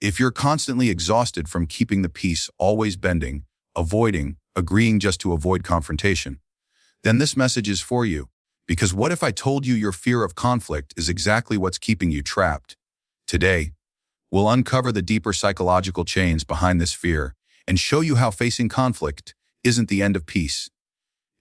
If you're constantly exhausted from keeping the peace, always bending, avoiding, agreeing just to avoid confrontation, then this message is for you. Because what if I told you your fear of conflict is exactly what's keeping you trapped? Today, we'll uncover the deeper psychological chains behind this fear and show you how facing conflict isn't the end of peace.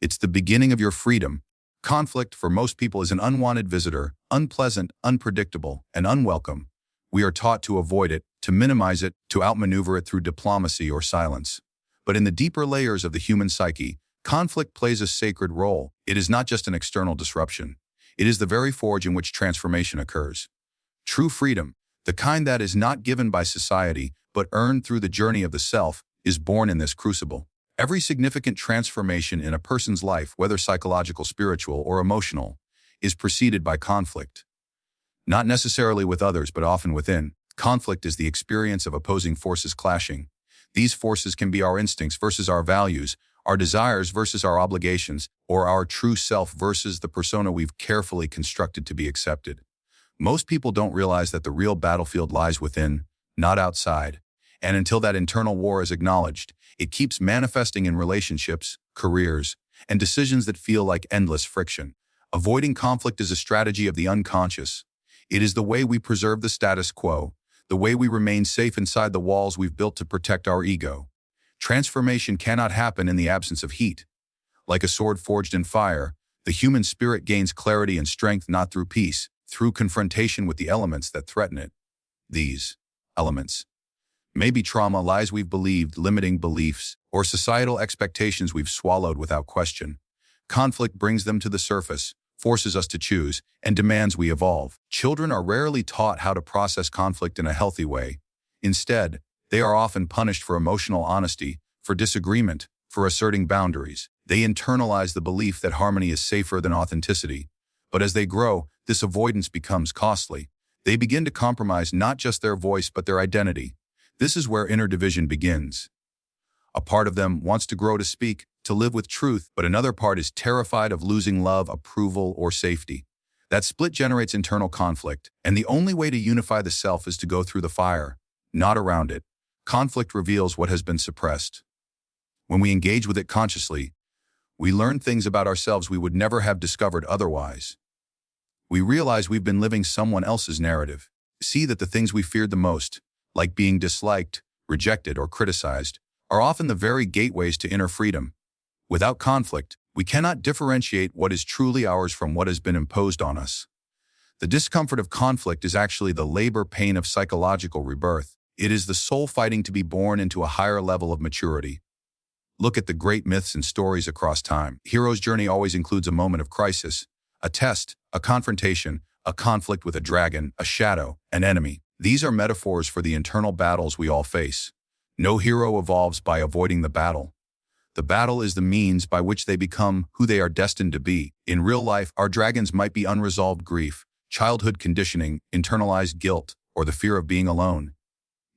It's the beginning of your freedom. Conflict, for most people, is an unwanted visitor, unpleasant, unpredictable, and unwelcome. We are taught to avoid it, to minimize it, to outmaneuver it through diplomacy or silence. But in the deeper layers of the human psyche, conflict plays a sacred role. It is not just an external disruption. It is the very forge in which transformation occurs. True freedom, the kind that is not given by society, but earned through the journey of the self, is born in this crucible. Every significant transformation in a person's life, whether psychological, spiritual, or emotional, is preceded by conflict. Not necessarily with others, but often within. Conflict is the experience of opposing forces clashing. These forces can be our instincts versus our values, our desires versus our obligations, or our true self versus the persona we've carefully constructed to be accepted. Most people don't realize that the real battlefield lies within, not outside. And until that internal war is acknowledged, it keeps manifesting in relationships, careers, and decisions that feel like endless friction. Avoiding conflict is a strategy of the unconscious. It is the way we preserve the status quo, the way we remain safe inside the walls we've built to protect our ego. Transformation cannot happen in the absence of heat. Like a sword forged in fire, the human spirit gains clarity and strength not through peace, through confrontation with the elements that threaten it. These elements may be trauma, lies we've believed, limiting beliefs, or societal expectations we've swallowed without question. Conflict brings them to the surface, forces us to choose, and demands we evolve. Children are rarely taught how to process conflict in a healthy way. Instead, they are often punished for emotional honesty, for disagreement, for asserting boundaries. They internalize the belief that harmony is safer than authenticity. But as they grow, this avoidance becomes costly. They begin to compromise not just their voice but their identity. This is where inner division begins. A part of them wants to grow to speak, to live with truth, but another part is terrified of losing love, approval, or safety. That split generates internal conflict, and the only way to unify the self is to go through the fire, not around it. Conflict reveals what has been suppressed. When we engage with it consciously, we learn things about ourselves we would never have discovered otherwise. We realize we've been living someone else's narrative. See that the things we feared the most, like being disliked, rejected, or criticized, are often the very gateways to inner freedom. Without conflict, we cannot differentiate what is truly ours from what has been imposed on us. The discomfort of conflict is actually the labor pain of psychological rebirth. It is the soul fighting to be born into a higher level of maturity. Look at the great myths and stories across time. Hero's journey always includes a moment of crisis, a test, a confrontation, a conflict with a dragon, a shadow, an enemy. These are metaphors for the internal battles we all face. No hero evolves by avoiding the battle. The battle is the means by which they become who they are destined to be. In real life, our dragons might be unresolved grief, childhood conditioning, internalized guilt, or the fear of being alone.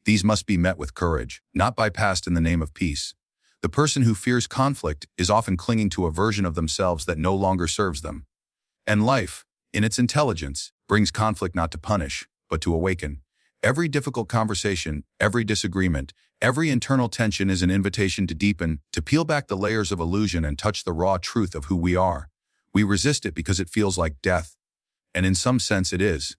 These must be met with courage, not bypassed in the name of peace. The person who fears conflict is often clinging to a version of themselves that no longer serves them. And life, in its intelligence, brings conflict not to punish, but to awaken. Every difficult conversation, every disagreement, every internal tension is an invitation to deepen, to peel back the layers of illusion and touch the raw truth of who we are. We resist it because it feels like death. And in some sense it is.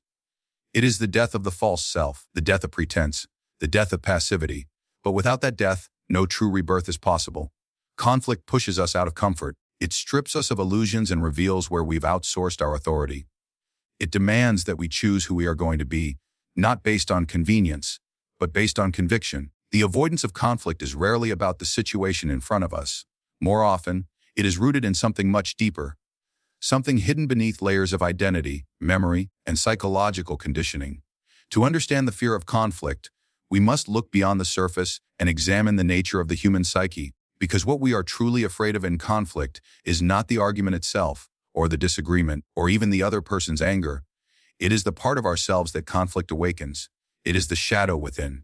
It is the death of the false self, the death of pretense, the death of passivity. But without that death, no true rebirth is possible. Conflict pushes us out of comfort. It strips us of illusions and reveals where we've outsourced our authority. It demands that we choose who we are going to be, not based on convenience, but based on conviction. The avoidance of conflict is rarely about the situation in front of us. More often, it is rooted in something much deeper, something hidden beneath layers of identity, memory, and psychological conditioning. To understand the fear of conflict, we must look beyond the surface and examine the nature of the human psyche, because what we are truly afraid of in conflict is not the argument itself, or the disagreement, or even the other person's anger. It is the part of ourselves that conflict awakens. It is the shadow within.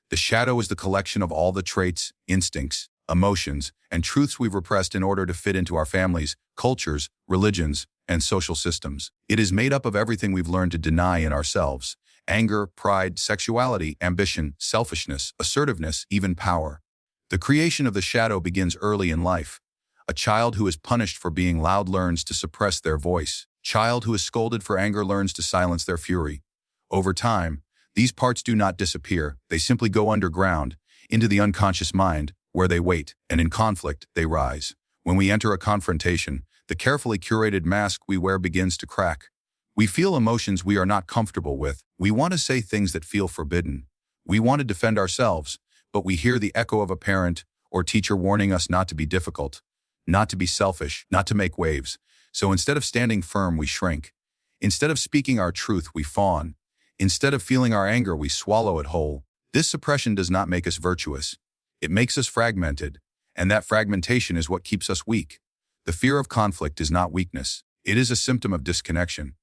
The shadow is the collection of all the traits, instincts, emotions, and truths we've repressed in order to fit into our families, cultures, religions, and social systems. It is made up of everything we've learned to deny in ourselves, anger, pride, sexuality, ambition, selfishness, assertiveness, even power. The creation of the shadow begins early in life. A child who is punished for being loud learns to suppress their voice. Child who is scolded for anger learns to silence their fury. Over time, these parts do not disappear. They simply go underground, into the unconscious mind, where they wait, and in conflict, they rise. When we enter a confrontation, the carefully curated mask we wear begins to crack. We feel emotions we are not comfortable with. We want to say things that feel forbidden. We want to defend ourselves, but we hear the echo of a parent or teacher warning us not to be difficult, not to be selfish, not to make waves. So instead of standing firm, we shrink. Instead of speaking our truth, we fawn. Instead of feeling our anger, we swallow it whole. This suppression does not make us virtuous. It makes us fragmented, and that fragmentation is what keeps us weak. The fear of conflict is not weakness. It is a symptom of disconnection.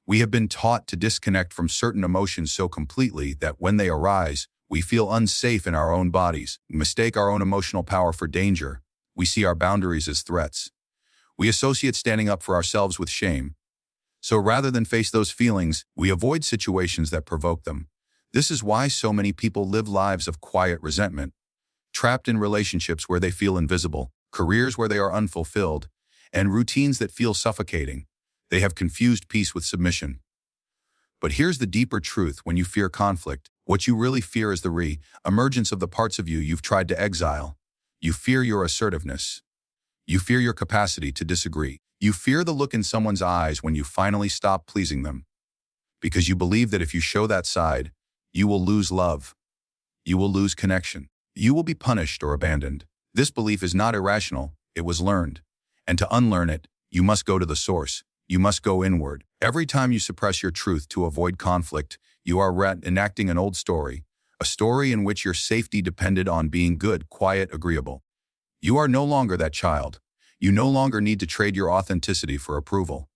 We have been taught to disconnect from certain emotions so completely that when they arise, we feel unsafe in our own bodies. We mistake our own emotional power for danger. We see our boundaries as threats. We associate standing up for ourselves with shame. So rather than face those feelings, we avoid situations that provoke them. This is why so many people live lives of quiet resentment, trapped in relationships where they feel invisible, careers where they are unfulfilled, and routines that feel suffocating. They have confused peace with submission. But here's the deeper truth: when you fear conflict, what you really fear is the re-emergence of the parts of you you've tried to exile. You fear your assertiveness. You fear your capacity to disagree. You fear the look in someone's eyes when you finally stop pleasing them. Because you believe that if you show that side, you will lose love. You will lose connection. You will be punished or abandoned. This belief is not irrational. It was learned. And to unlearn it, you must go to the source. You must go inward. Every time you suppress your truth to avoid conflict, you are reenacting an old story, a story in which your safety depended on being good, quiet, agreeable. You are no longer that child. You no longer need to trade your authenticity for approval.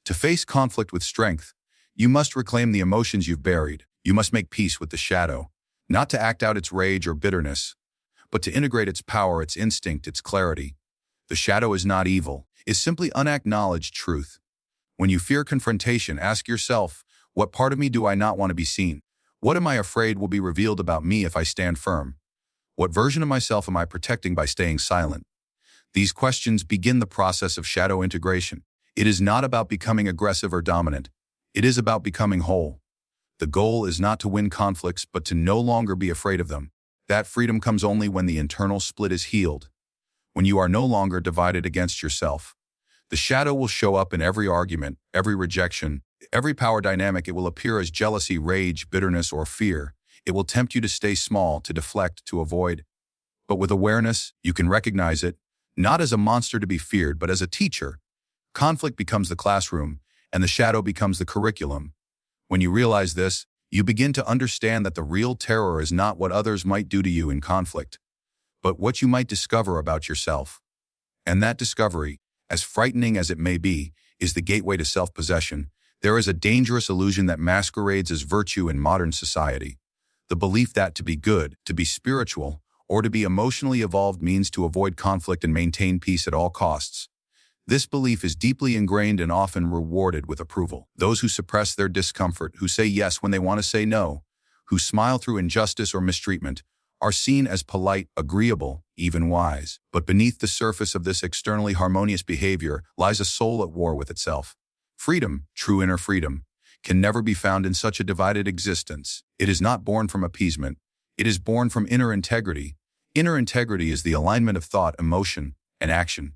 To face conflict with strength, you must reclaim the emotions you've buried. You must make peace with the shadow, not to act out its rage or bitterness, but to integrate its power, its instinct, its clarity. The shadow is not evil. It's simply unacknowledged truth. When you fear confrontation, ask yourself, what part of me do I not want to be seen? What am I afraid will be revealed about me if I stand firm? What version of myself am I protecting by staying silent? These questions begin the process of shadow integration. It is not about becoming aggressive or dominant. It is about becoming whole. The goal is not to win conflicts, but to no longer be afraid of them. That freedom comes only when the internal split is healed, when you are no longer divided against yourself. The shadow will show up in every argument, every rejection, every power dynamic. It will appear as jealousy, rage, bitterness, or fear. It will tempt you to stay small, to deflect, to avoid. But with awareness, you can recognize it, not as a monster to be feared, but as a teacher. Conflict becomes the classroom, and the shadow becomes the curriculum. When you realize this, you begin to understand that the real terror is not what others might do to you in conflict, but what you might discover about yourself. And that discovery, as frightening as it may be, is the gateway to self-possession. There is a dangerous illusion that masquerades as virtue in modern society. The belief that to be good, to be spiritual, or to be emotionally evolved means to avoid conflict and maintain peace at all costs. This belief is deeply ingrained and often rewarded with approval. Those who suppress their discomfort, who say yes when they want to say no, who smile through injustice or mistreatment, are seen as polite, agreeable, even wise. But beneath the surface of this externally harmonious behavior lies a soul at war with itself. Freedom, true inner freedom, can never be found in such a divided existence. It is not born from appeasement. It is born from inner integrity. Inner integrity is the alignment of thought, emotion, and action.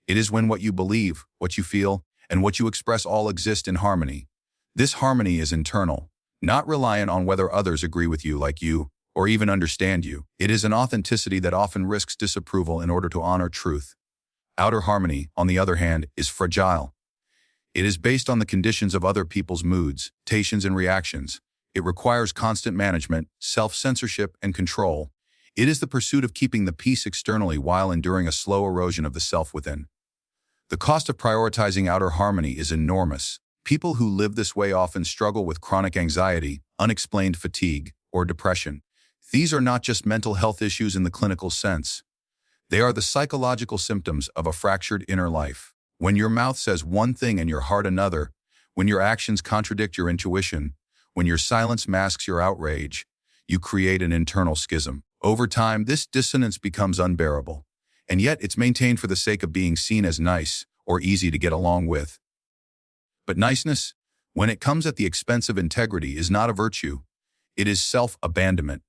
It is when what you believe, what you feel, and what you express all exist in harmony. This harmony is internal, not reliant on whether others agree with you, like you, or even understand you. It is an authenticity that often risks disapproval in order to honor truth. Outer harmony, on the other hand, is fragile. It is based on the conditions of other people's moods, tensions, and reactions. It requires constant management, self-censorship, and control. It is the pursuit of keeping the peace externally while enduring a slow erosion of the self within. The cost of prioritizing outer harmony is enormous. People who live this way often struggle with chronic anxiety, unexplained fatigue, or depression. These are not just mental health issues in the clinical sense. They are the psychological symptoms of a fractured inner life. When your mouth says one thing and your heart another, when your actions contradict your intuition, When your silence masks your outrage, you create an internal schism. Over time, this dissonance becomes unbearable, and yet it's maintained for the sake of being seen as nice or easy to get along with. But niceness, when it comes at the expense of integrity, is not a virtue. It is self-abandonment.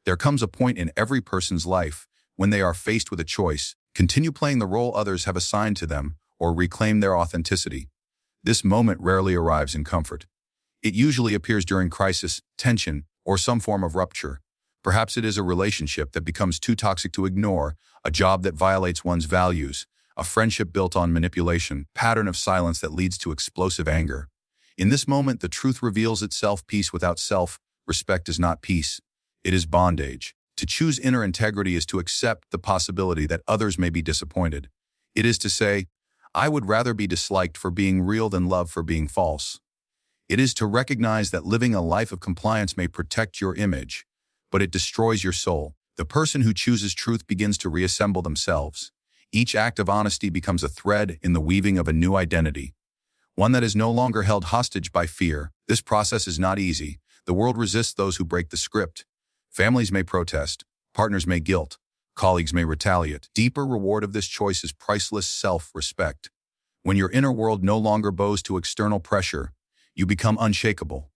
There comes a point in every person's life when they are faced with a choice: continue playing the role others have assigned to them or reclaim their authenticity. This moment rarely arrives in comfort. It usually appears during crisis, tension, or some form of rupture. Perhaps it is a relationship that becomes too toxic to ignore, a job that violates one's values, a friendship built on manipulation, pattern of silence that leads to explosive anger. In this moment, the truth reveals itself. Peace without self-respect is not peace. It is bondage. To choose inner integrity is to accept the possibility that others may be disappointed. It is to say, I would rather be disliked for being real than loved for being false. It is to recognize that living a life of compliance may protect your image, but it destroys your soul. The person who chooses truth begins to reassemble themselves. Each act of honesty becomes a thread in the weaving of a new identity, one that is no longer held hostage by fear. This process is not easy. The world resists those who break the script. Families may protest, partners may guilt, colleagues may retaliate. Deeper reward of this choice is priceless self-respect. When your inner world no longer bows to external pressure, you become unshakable.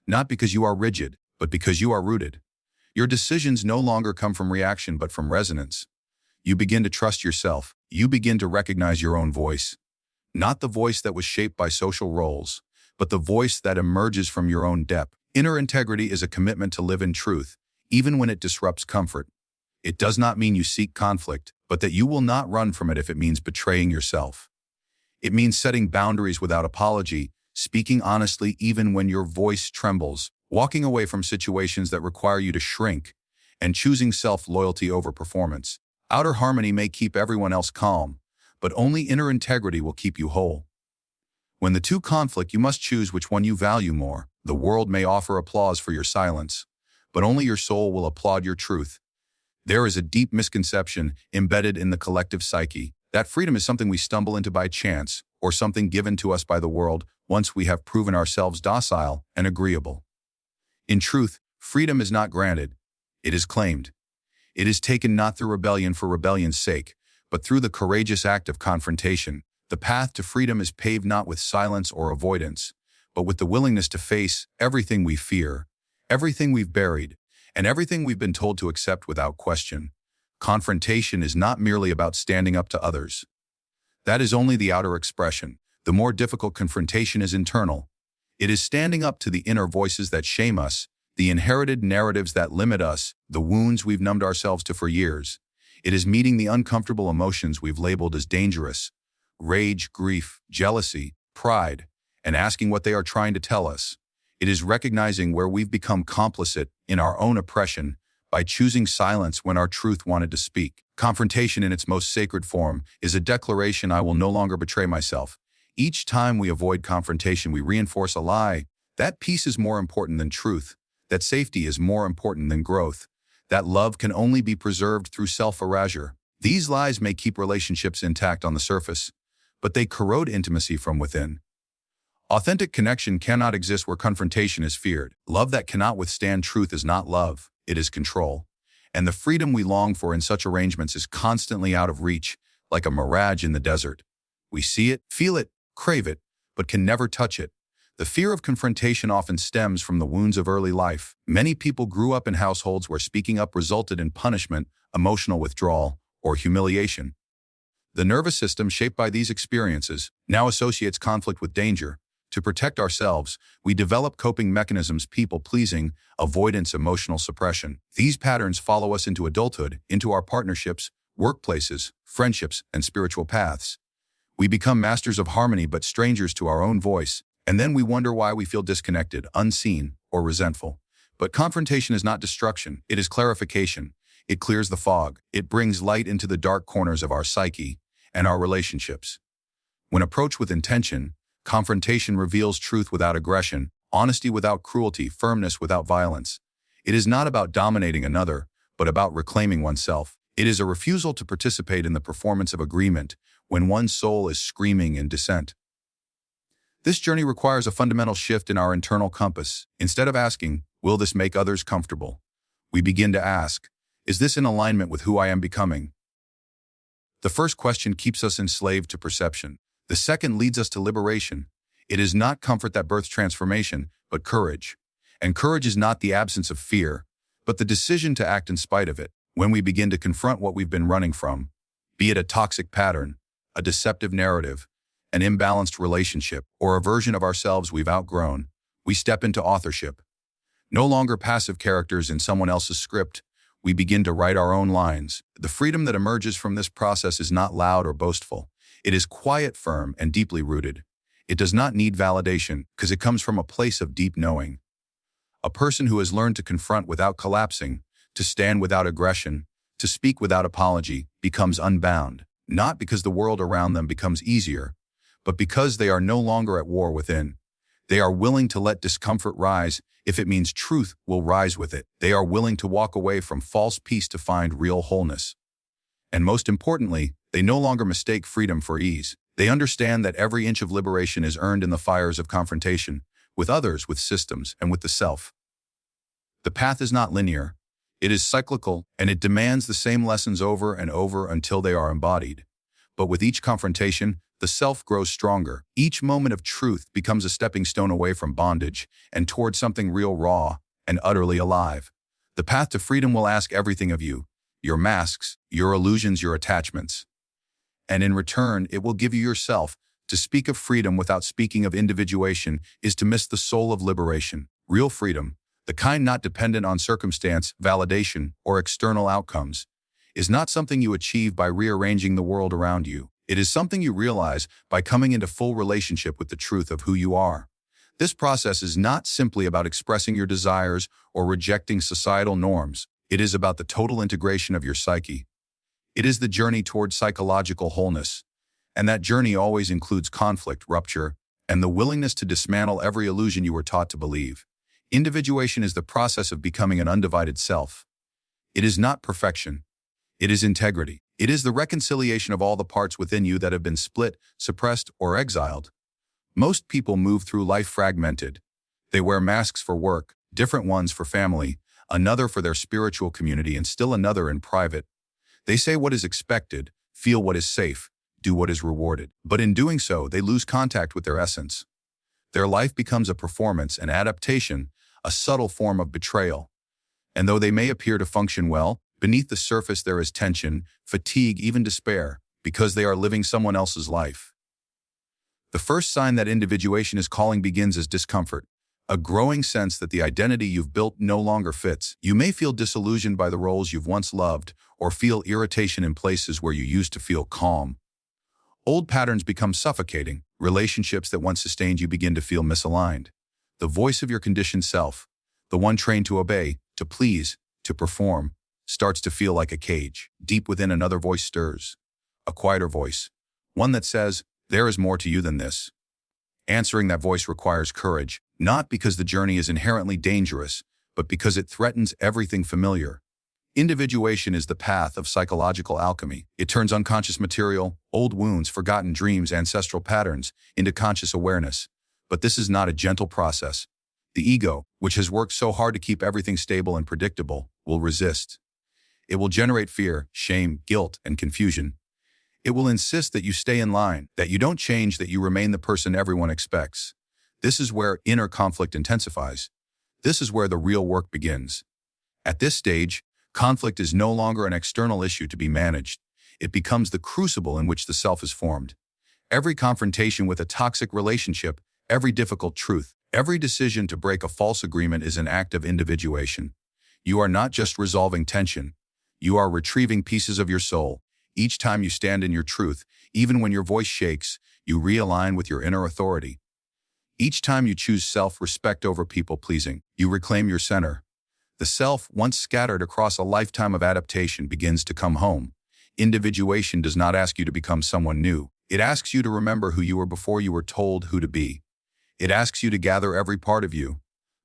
Not because you are rigid, but because you are rooted. Your decisions no longer come from reaction but from resonance. You begin to trust yourself. You begin to recognize your own voice. Not the voice that was shaped by social roles, but the voice that emerges from your own depth. Inner integrity is a commitment to live in truth, even when it disrupts comfort. It does not mean you seek conflict, but that you will not run from it if it means betraying yourself. It means setting boundaries without apology, speaking honestly even when your voice trembles, walking away from situations that require you to shrink, and choosing self-loyalty over performance. Outer harmony may keep everyone else calm, but only inner integrity will keep you whole. When the two conflict, you must choose which one you value more. The world may offer applause for your silence, but only your soul will applaud your truth. There is a deep misconception embedded in the collective psyche that freedom is something we stumble into by chance or something given to us by the world once we have proven ourselves docile and agreeable. In truth, freedom is not granted. It is claimed. It is taken not through rebellion for rebellion's sake, but through the courageous act of confrontation. The path to freedom is paved not with silence or avoidance, but with the willingness to face everything we fear, everything we've buried, and everything we've been told to accept without question. Confrontation is not merely about standing up to others. That is only the outer expression. The more difficult confrontation is internal. It is standing up to the inner voices that shame us, the inherited narratives that limit us, the wounds we've numbed ourselves to for years. It is meeting the uncomfortable emotions we've labeled as dangerous: rage, grief, jealousy, pride, and asking what they are trying to tell us. It is recognizing where we've become complicit in our own oppression by choosing silence when our truth wanted to speak. Confrontation in its most sacred form is a declaration: I will no longer betray myself. Each time we avoid confrontation, we reinforce a lie. That peace is more important than truth. That safety is more important than growth. That love can only be preserved through self-erasure. These lies may keep relationships intact on the surface, but they corrode intimacy from within. Authentic connection cannot exist where confrontation is feared. Love that cannot withstand truth is not love, it is control. And the freedom we long for in such arrangements is constantly out of reach, like a mirage in the desert. We see it, feel it, crave it, but can never touch it. The fear of confrontation often stems from the wounds of early life. Many people grew up in households where speaking up resulted in punishment, emotional withdrawal, or humiliation. The nervous system shaped by these experiences now associates conflict with danger. To protect ourselves, we develop coping mechanisms: people-pleasing, avoidance, emotional suppression. These patterns follow us into adulthood, into our partnerships, workplaces, friendships, and spiritual paths. We become masters of harmony but strangers to our own voice, and then we wonder why we feel disconnected, unseen, or resentful. But confrontation is not destruction, it is clarification. It clears the fog. It brings light into the dark corners of our psyche and our relationships. When approached with intention, confrontation reveals truth without aggression, honesty without cruelty, firmness without violence. It is not about dominating another, but about reclaiming oneself. It is a refusal to participate in the performance of agreement when one's soul is screaming in dissent. This journey requires a fundamental shift in our internal compass. Instead of asking, will this make others comfortable? We begin to ask, is this in alignment with who I am becoming? The first question keeps us enslaved to perception. The second leads us to liberation. It is not comfort that births transformation, but courage. And courage is not the absence of fear, but the decision to act in spite of it. When we begin to confront what we've been running from, be it a toxic pattern, a deceptive narrative, an imbalanced relationship, or a version of ourselves we've outgrown, we step into authorship. No longer passive characters in someone else's script, we begin to write our own lines. The freedom that emerges from this process is not loud or boastful. It is quiet, firm, and deeply rooted. It does not need validation because it comes from a place of deep knowing. A person who has learned to confront without collapsing, to stand without aggression, to speak without apology, becomes unbound, not because the world around them becomes easier, but because they are no longer at war within. They are willing to let discomfort rise if it means truth will rise with it. They are willing to walk away from false peace to find real wholeness. And most importantly, they no longer mistake freedom for ease. They understand that every inch of liberation is earned in the fires of confrontation, with others, with systems, and with the self. The path is not linear. It is cyclical, and it demands the same lessons over and over until they are embodied. But with each confrontation, the self grows stronger. Each moment of truth becomes a stepping stone away from bondage and toward something real, raw, and utterly alive. The path to freedom will ask everything of you, your masks, your illusions, your attachments. And in return, it will give you yourself. To speak of freedom without speaking of individuation is to miss the soul of liberation. Real freedom, the kind not dependent on circumstance, validation, or external outcomes, is not something you achieve by rearranging the world around you. It is something you realize by coming into full relationship with the truth of who you are. This process is not simply about expressing your desires or rejecting societal norms. It is about the total integration of your psyche. It is the journey toward psychological wholeness. And that journey always includes conflict, rupture, and the willingness to dismantle every illusion you were taught to believe. Individuation is the process of becoming an undivided self. It is not perfection. It is integrity. It is the reconciliation of all the parts within you that have been split, suppressed, or exiled. Most people move through life fragmented. They wear masks for work, different ones for family, another for their spiritual community, and still another in private. They say what is expected, feel what is safe, do what is rewarded. But in doing so, they lose contact with their essence. Their life becomes a performance, an adaptation, a subtle form of betrayal. And though they may appear to function well, beneath the surface there is tension, fatigue, even despair, because they are living someone else's life. The first sign that individuation is calling begins as discomfort, a growing sense that the identity you've built no longer fits. You may feel disillusioned by the roles you've once loved, or feel irritation in places where you used to feel calm. Old patterns become suffocating. Relationships that once sustained you begin to feel misaligned. The voice of your conditioned self, the one trained to obey, to please, to perform, starts to feel like a cage. Deep within, another voice stirs. A quieter voice. One that says, there is more to you than this. Answering that voice requires courage, not because the journey is inherently dangerous, but because it threatens everything familiar. Individuation is the path of psychological alchemy. It turns unconscious material, old wounds, forgotten dreams, ancestral patterns, into conscious awareness. But this is not a gentle process. The ego, which has worked so hard to keep everything stable and predictable, will resist. It will generate fear, shame, guilt, and confusion. It will insist that you stay in line, that you don't change, that you remain the person everyone expects. This is where inner conflict intensifies. This is where the real work begins. At this stage, conflict is no longer an external issue to be managed. It becomes the crucible in which the self is formed. Every confrontation with a toxic relationship, every difficult truth, every decision to break a false agreement is an act of individuation. You are not just resolving tension. You are retrieving pieces of your soul. Each time you stand in your truth, even when your voice shakes, you realign with your inner authority. Each time you choose self-respect over people-pleasing, you reclaim your center. The self, once scattered across a lifetime of adaptation, begins to come home. Individuation does not ask you to become someone new. It asks you to remember who you were before you were told who to be. It asks you to gather every part of you,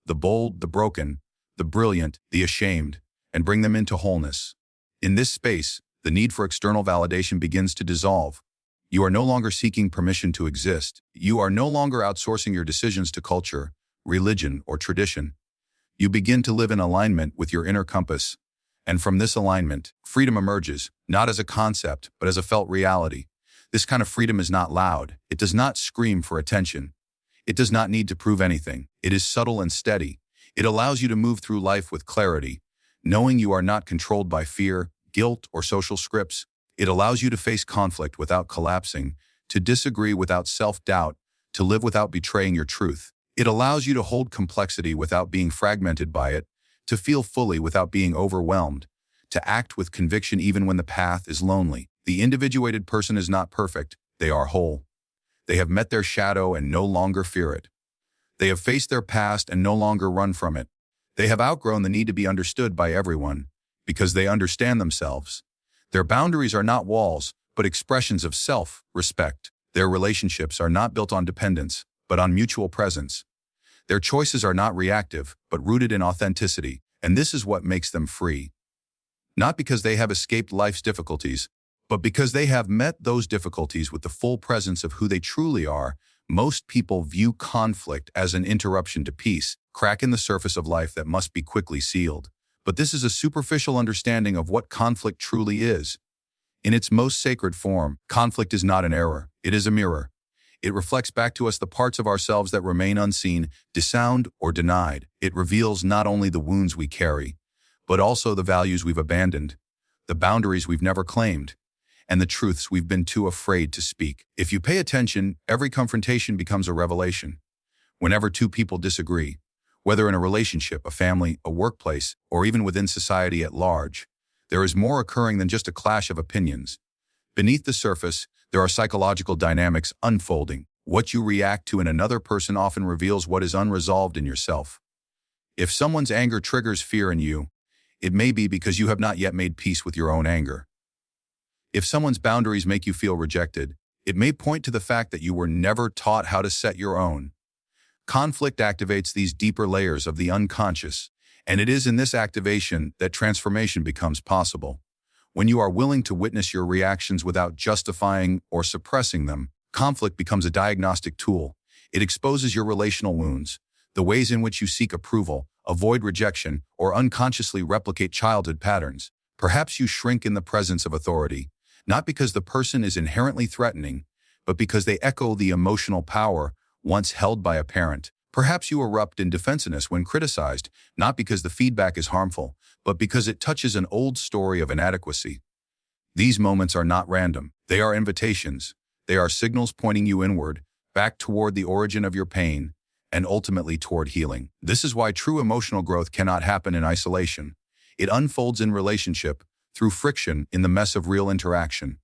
the bold, the broken, the brilliant, the ashamed, and bring them into wholeness. In this space, the need for external validation begins to dissolve. You are no longer seeking permission to exist. You are no longer outsourcing your decisions to culture, religion, or tradition. You begin to live in alignment with your inner compass. And from this alignment, freedom emerges, not as a concept, but as a felt reality. This kind of freedom is not loud. It does not scream for attention. It does not need to prove anything. It is subtle and steady. It allows you to move through life with clarity, knowing you are not controlled by fear, guilt, or social scripts. It allows you to face conflict without collapsing, to disagree without self-doubt, to live without betraying your truth. It allows you to hold complexity without being fragmented by it, to feel fully without being overwhelmed, to act with conviction even when the path is lonely. The individuated person is not perfect. They are whole. They have met their shadow and no longer fear it. They have faced their past and no longer run from it. They have outgrown the need to be understood by everyone because they understand themselves. Their boundaries are not walls, but expressions of self-respect. Their relationships are not built on dependence, but on mutual presence. Their choices are not reactive, but rooted in authenticity, and this is what makes them free. Not because they have escaped life's difficulties, but because they have met those difficulties with the full presence of who they truly are. Most people view conflict as an interruption to peace, crack in the surface of life that must be quickly sealed. But this is a superficial understanding of what conflict truly is. In its most sacred form, conflict is not an error, it is a mirror. It reflects back to us the parts of ourselves that remain unseen, disowned, or denied. It reveals not only the wounds we carry, but also the values we've abandoned, the boundaries we've never claimed, and the truths we've been too afraid to speak. If you pay attention, every confrontation becomes a revelation. Whenever two people disagree, whether in a relationship, a family, a workplace, or even within society at large, there is more occurring than just a clash of opinions. Beneath the surface, there are psychological dynamics unfolding. What you react to in another person often reveals what is unresolved in yourself. If someone's anger triggers fear in you, it may be because you have not yet made peace with your own anger. If someone's boundaries make you feel rejected, it may point to the fact that you were never taught how to set your own. Conflict activates these deeper layers of the unconscious, and it is in this activation that transformation becomes possible. When you are willing to witness your reactions without justifying or suppressing them, conflict becomes a diagnostic tool. It exposes your relational wounds, the ways in which you seek approval, avoid rejection, or unconsciously replicate childhood patterns. Perhaps you shrink in the presence of authority, not because the person is inherently threatening, but because they echo the emotional power once held by a parent. Perhaps you erupt in defensiveness when criticized, not because the feedback is harmful, but because it touches an old story of inadequacy. These moments are not random. They are invitations. They are signals pointing you inward, back toward the origin of your pain, and ultimately toward healing. This is why true emotional growth cannot happen in isolation. It unfolds in relationship, through friction in the mess of real interaction.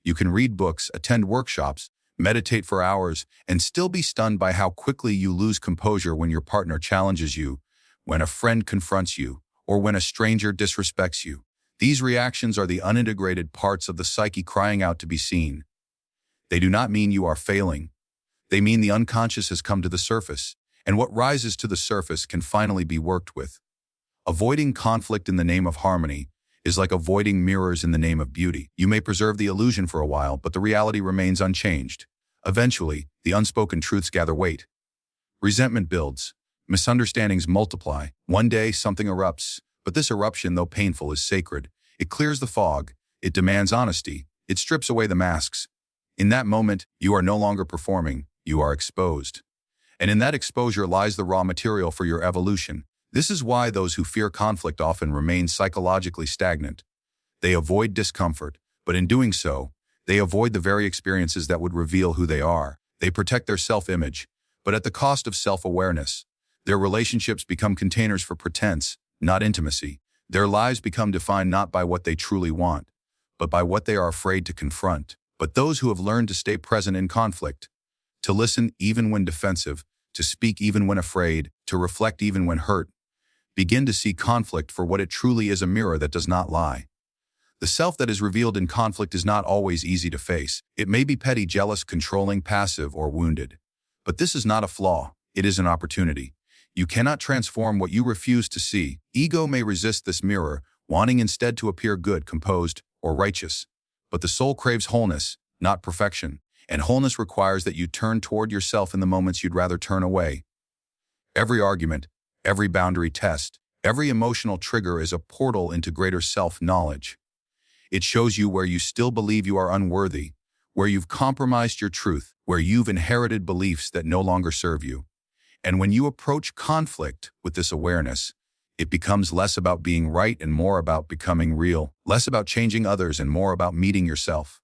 You can read books, attend workshops, meditate for hours, and still be stunned by how quickly you lose composure when your partner challenges you, when a friend confronts you, or when a stranger disrespects you. These reactions are the unintegrated parts of the psyche crying out to be seen. They do not mean you are failing. They mean the unconscious has come to the surface, and what rises to the surface can finally be worked with. Avoiding conflict in the name of harmony is like avoiding mirrors in the name of beauty. You may preserve the illusion for a while, but the reality remains unchanged. Eventually, the unspoken truths gather weight. Resentment builds. Misunderstandings multiply. One day, something erupts, but this eruption, though painful, is sacred. It clears the fog. It demands honesty. It strips away the masks. In that moment, you are no longer performing. You are exposed. And in that exposure lies the raw material for your evolution. This is why those who fear conflict often remain psychologically stagnant. They avoid discomfort, but in doing so, they avoid the very experiences that would reveal who they are. They protect their self-image, but at the cost of self-awareness. Their relationships become containers for pretense, not intimacy. Their lives become defined not by what they truly want, but by what they are afraid to confront. But those who have learned to stay present in conflict, to listen even when defensive, to speak even when afraid, to reflect even when hurt, begin to see conflict for what it truly is, a mirror that does not lie. The self that is revealed in conflict is not always easy to face. It may be petty, jealous, controlling, passive, or wounded. But this is not a flaw. It is an opportunity. You cannot transform what you refuse to see. Ego may resist this mirror, wanting instead to appear good, composed, or righteous. But the soul craves wholeness, not perfection. And wholeness requires that you turn toward yourself in the moments you'd rather turn away. Every argument, every boundary test, every emotional trigger is a portal into greater self-knowledge. It shows you where you still believe you are unworthy, where you've compromised your truth, where you've inherited beliefs that no longer serve you. And when you approach conflict with this awareness, it becomes less about being right and more about becoming real, less about changing others and more about meeting yourself.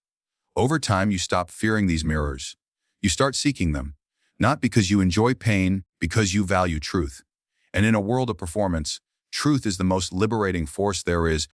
Over time, you stop fearing these mirrors. You start seeking them, not because you enjoy pain, because you value truth. And in a world of performance, truth is the most liberating force there is,